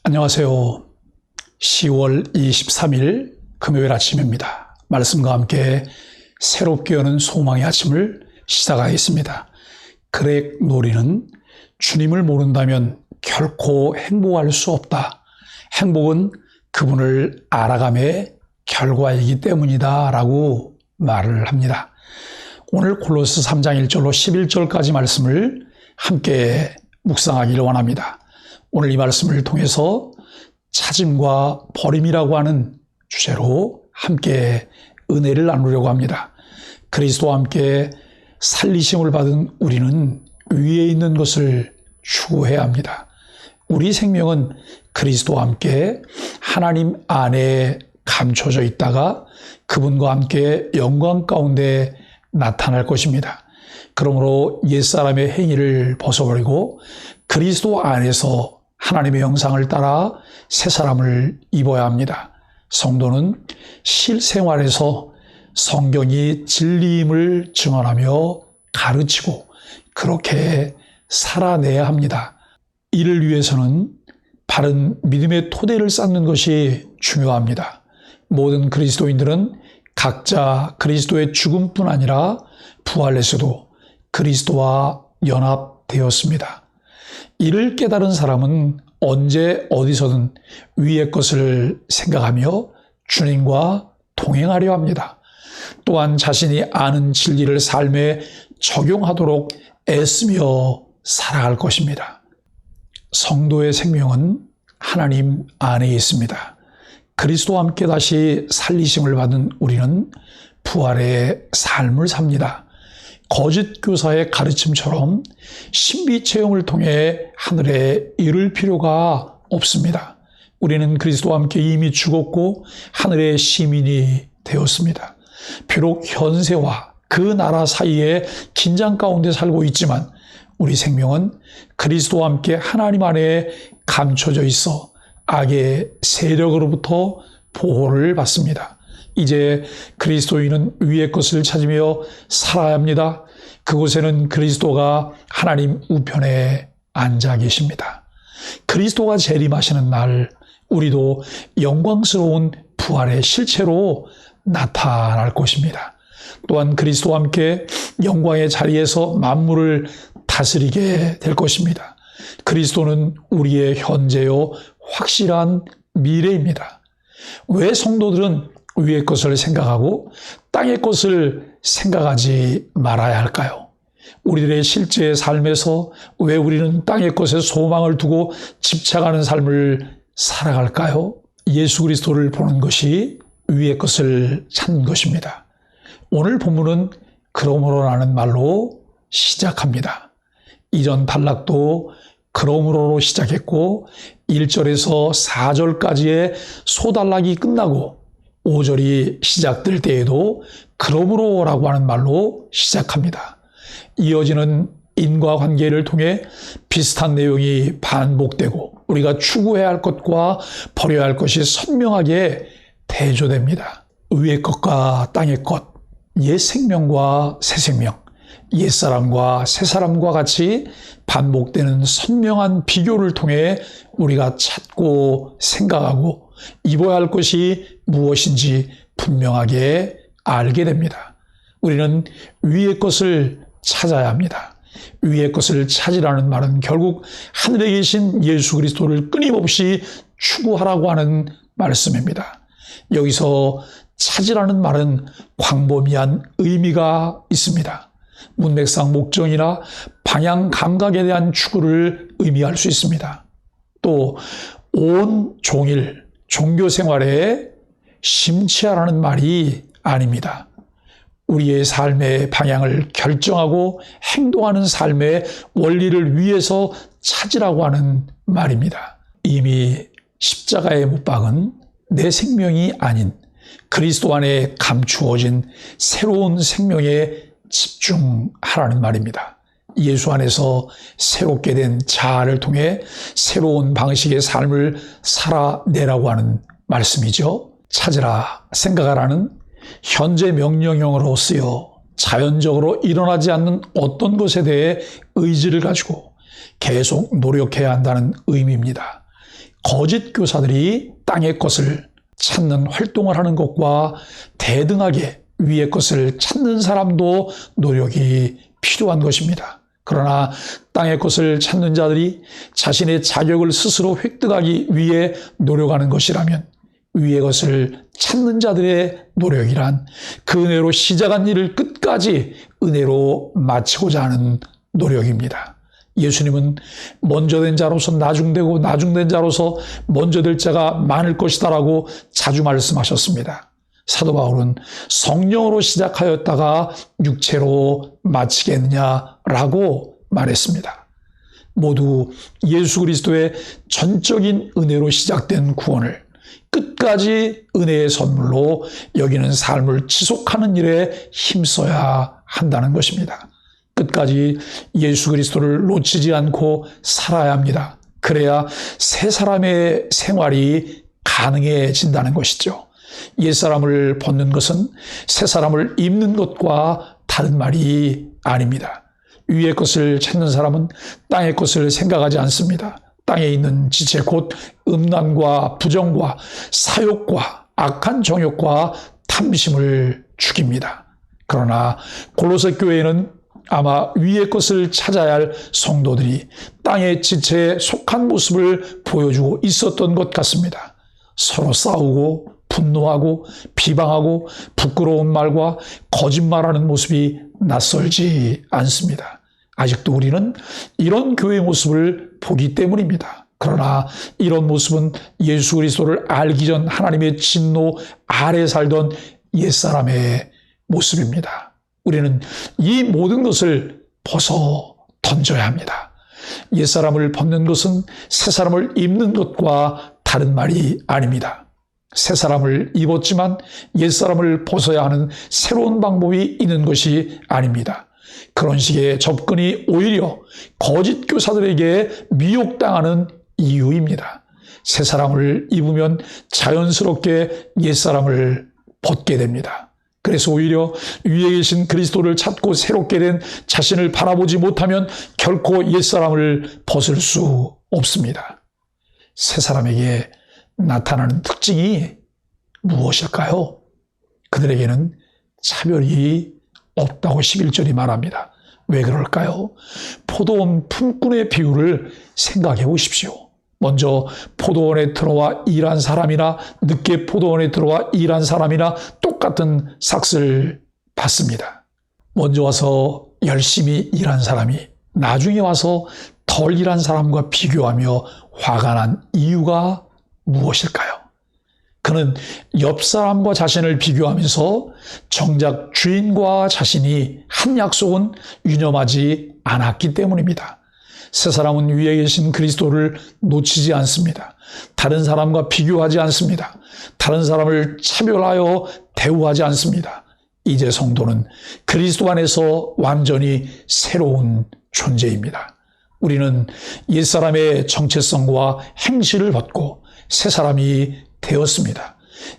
안녕하세요. 10월 23일 금요일 아침입니다. 말씀과 함께 새롭게 여는 소망의 아침을 시작하겠습니다. 그렉 노리는 주님을 모른다면 결코 행복할 수 없다. 행복은 그분을 알아감의 결과이기 때문이다 라고 말을 합니다. 오늘 골로새 3장 1절로 11절까지 말씀을 함께 묵상하기를 원합니다. 오늘 이 말씀을 통해서 찾음과 버림이라고 하는 주제로 함께 은혜를 나누려고 합니다. 그리스도와 함께 살리심을 받은 우리는 위에 있는 것을 추구해야 합니다. 우리 생명은 그리스도와 함께 하나님 안에 감춰져 있다가 그분과 함께 영광 가운데 나타날 것입니다. 그러므로 옛사람의 행위를 벗어버리고 그리스도 안에서 하나님의 형상을 따라 새 사람을 입어야 합니다. 성도는 실생활에서 성경이 진리임을 증언하며 가르치고 그렇게 살아내야 합니다. 이를 위해서는 바른 믿음의 토대를 쌓는 것이 중요합니다. 모든 그리스도인들은 각자 그리스도의 죽음뿐 아니라 부활에서도 그리스도와 연합되었습니다. 이를 깨달은 사람은 언제 어디서든 위의 것을 생각하며 주님과 동행하려 합니다. 또한 자신이 아는 진리를 삶에 적용하도록 애쓰며 살아갈 것입니다. 성도의 생명은 하나님 안에 있습니다. 그리스도와 함께 다시 살리심을 받은 우리는 부활의 삶을 삽니다. 거짓 교사의 가르침처럼 신비 체험을 통해 하늘에 이를 필요가 없습니다. 우리는 그리스도와 함께 이미 죽었고 하늘의 시민이 되었습니다. 비록 현세와 그 나라 사이에 긴장 가운데 살고 있지만 우리 생명은 그리스도와 함께 하나님 안에 감춰져 있어 악의 세력으로부터 보호를 받습니다. 이제 그리스도인은 위의 것을 찾으며 살아야 합니다. 그곳에는 그리스도가 하나님 우편에 앉아 계십니다. 그리스도가 재림하시는 날 우리도 영광스러운 부활의 실체로 나타날 것입니다. 또한 그리스도와 함께 영광의 자리에서 만물을 다스리게 될 것입니다. 그리스도는 우리의 현재요 확실한 미래입니다. 왜 성도들은 위의 것을 생각하고 땅의 것을 생각하지 말아야 할까요? 우리들의 실제 삶에서 왜 우리는 땅의 것에 소망을 두고 집착하는 삶을 살아갈까요? 예수 그리스도를 보는 것이 위의 것을 찾는 것입니다. 오늘 본문은 그러므로라는 말로 시작합니다. 이전 단락도 그러므로로 시작했고 1절에서 4절까지의 소단락이 끝나고 5절이 시작될 때에도 그러므로라고 하는 말로 시작합니다. 이어지는 인과관계를 통해 비슷한 내용이 반복되고 우리가 추구해야 할 것과 버려야 할 것이 선명하게 대조됩니다. 위의 것과 땅의 것, 옛 생명과 새 생명, 옛사람과 새사람과 같이 반복되는 선명한 비교를 통해 우리가 찾고 생각하고 입어야 할 것이 무엇인지 분명하게 알게 됩니다. 우리는 위의 것을 찾아야 합니다. 위의 것을 찾으라는 말은 결국 하늘에 계신 예수 그리스도를 끊임없이 추구하라고 하는 말씀입니다. 여기서 찾으라는 말은 광범위한 의미가 있습니다. 문맥상 목적이나 방향 감각에 대한 추구를 의미할 수 있습니다. 또 온 종일 종교 생활에 심취하라는 말이 아닙니다. 우리의 삶의 방향을 결정하고 행동하는 삶의 원리를 위해서 찾으라고 하는 말입니다. 이미 십자가에 못 박은 내 생명이 아닌 그리스도 안에 감추어진 새로운 생명에 집중하라는 말입니다. 예수 안에서 새롭게 된 자아를 통해 새로운 방식의 삶을 살아내라고 하는 말씀이죠. 찾으라, 생각하라는 현재 명령형으로 쓰여 자연적으로 일어나지 않는 어떤 것에 대해 의지를 가지고 계속 노력해야 한다는 의미입니다. 거짓 교사들이 땅의 것을 찾는 활동을 하는 것과 대등하게 위의 것을 찾는 사람도 노력이 필요한 것입니다. 그러나 땅의 것을 찾는 자들이 자신의 자격을 스스로 획득하기 위해 노력하는 것이라면 위의 것을 찾는 자들의 노력이란 그 은혜로 시작한 일을 끝까지 은혜로 마치고자 하는 노력입니다. 예수님은 먼저 된 자로서 나중되고 나중된 자로서 먼저 될 자가 많을 것이다라고 자주 말씀하셨습니다. 사도 바울은 성령으로 시작하였다가 육체로 마치겠느냐라고 말했습니다. 모두 예수 그리스도의 전적인 은혜로 시작된 구원을 끝까지 은혜의 선물로 여기는 삶을 지속하는 일에 힘써야 한다는 것입니다. 끝까지 예수 그리스도를 놓치지 않고 살아야 합니다. 그래야 새 사람의 생활이 가능해진다는 것이죠. 옛사람을 벗는 것은 새 사람을 입는 것과 다른 말이 아닙니다. 위의 것을 찾는 사람은 땅의 것을 생각하지 않습니다. 땅에 있는 지체 곧 음란과 부정과 사욕과 악한 정욕과 탐심을 죽입니다. 그러나 골로새 교회는 아마 위의 것을 찾아야 할 성도들이 땅의 지체에 속한 모습을 보여주고 있었던 것 같습니다. 서로 싸우고 분노하고 비방하고 부끄러운 말과 거짓말하는 모습이 낯설지 않습니다. 아직도 우리는 이런 교회의 모습을 보기 때문입니다. 그러나 이런 모습은 예수 그리스도를 알기 전 하나님의 진노 아래 살던 옛사람의 모습입니다. 우리는 이 모든 것을 벗어 던져야 합니다. 옛사람을 벗는 것은 새사람을 입는 것과 다른 말이 아닙니다. 새사람을 입었지만 옛사람을 벗어야 하는 새로운 방법이 있는 것이 아닙니다. 그런 식의 접근이 오히려 거짓 교사들에게 미혹당하는 이유입니다. 새사람을 입으면 자연스럽게 옛사람을 벗게 됩니다. 그래서 오히려 위에 계신 그리스도를 찾고 새롭게 된 자신을 바라보지 못하면 결코 옛사람을 벗을 수 없습니다. 새사람에게 나타나는 특징이 무엇일까요? 그들에게는 차별이 없다고 11절이 말합니다. 왜 그럴까요? 포도원 품꾼의 비유를 생각해 보십시오. 먼저 포도원에 들어와 일한 사람이나 늦게 포도원에 들어와 일한 사람이나 똑같은 삭스를 받습니다. 먼저 와서 열심히 일한 사람이 나중에 와서 덜 일한 사람과 비교하며 화가 난 이유가 무엇일까요? 그는 옆 사람과 자신을 비교하면서 정작 주인과 자신이 한 약속은 유념하지 않았기 때문입니다. 새 사람은 위에 계신 그리스도를 놓치지 않습니다. 다른 사람과 비교하지 않습니다. 다른 사람을 차별하여 대우하지 않습니다. 이제 성도는 그리스도 안에서 완전히 새로운 존재입니다. 우리는 옛사람의 정체성과 행실을 벗고 새 사람이 되었습니다.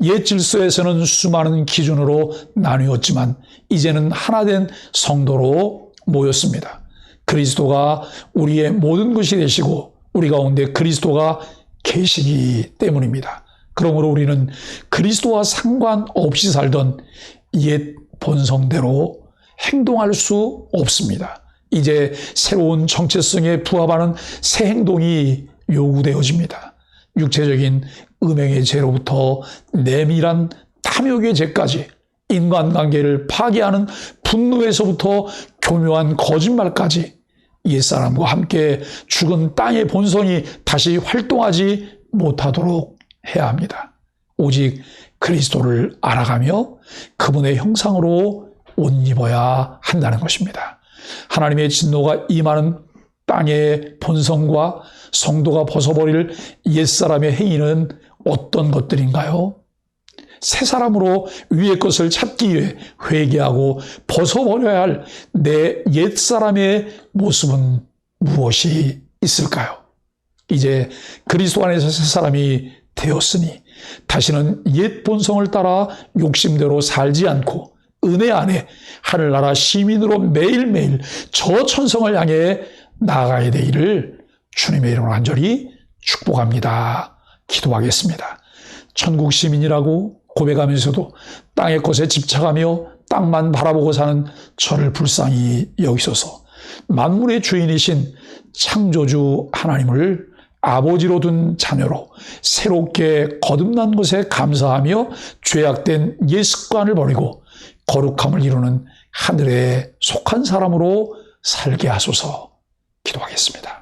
옛 질서에서는 수많은 기준으로 나뉘었지만 이제는 하나된 성도로 모였습니다. 그리스도가 우리의 모든 것이 되시고 우리 가운데 그리스도가 계시기 때문입니다. 그러므로 우리는 그리스도와 상관없이 살던 옛 본성대로 행동할 수 없습니다. 이제 새로운 정체성에 부합하는 새 행동이 요구되어집니다. 육체적인 음행의 죄로부터 내밀한 탐욕의 죄까지 인간관계를 파괴하는 분노에서부터 교묘한 거짓말까지 옛사람과 함께 죽은 땅의 본성이 다시 활동하지 못하도록 해야 합니다. 오직 그리스도를 알아가며 그분의 형상으로 옷 입어야 한다는 것입니다. 하나님의 진노가 임하는 땅의 본성과 성도가 벗어버릴 옛사람의 행위는 어떤 것들인가요? 새 사람으로 위의 것을 찾기 위해 회개하고 벗어버려야 할 내 옛사람의 모습은 무엇이 있을까요? 이제 그리스도 안에서 새 사람이 되었으니 다시는 옛 본성을 따라 욕심대로 살지 않고 은혜 안에 하늘나라 시민으로 매일매일 저 천성을 향해 나아가야 되기를 주님의 이름으로 간절히 축복합니다. 기도하겠습니다. 천국 시민이라고 고백하면서도 땅의 것에 집착하며 땅만 바라보고 사는 저를 불쌍히 여기소서. 만물의 주인이신 창조주 하나님을 아버지로 둔 자녀로 새롭게 거듭난 것에 감사하며 죄악된 옛 습관을 버리고 거룩함을 이루는 하늘에 속한 사람으로 살게 하소서. 기도하겠습니다.